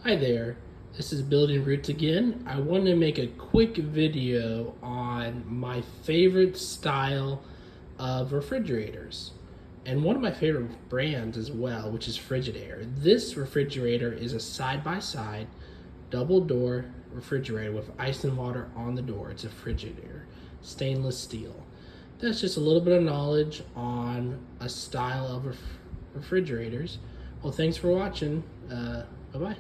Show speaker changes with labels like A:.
A: Hi there, this is Building Roots again. I wanted to make a quick video on my favorite style of refrigerators and one of my favorite brands as well, which is Frigidaire. This refrigerator is a side-by-side double door refrigerator with ice and water on the door. It's a Frigidaire, stainless steel. That's just a little bit of knowledge on a style of refrigerators. Well, thanks for watching. Bye-bye.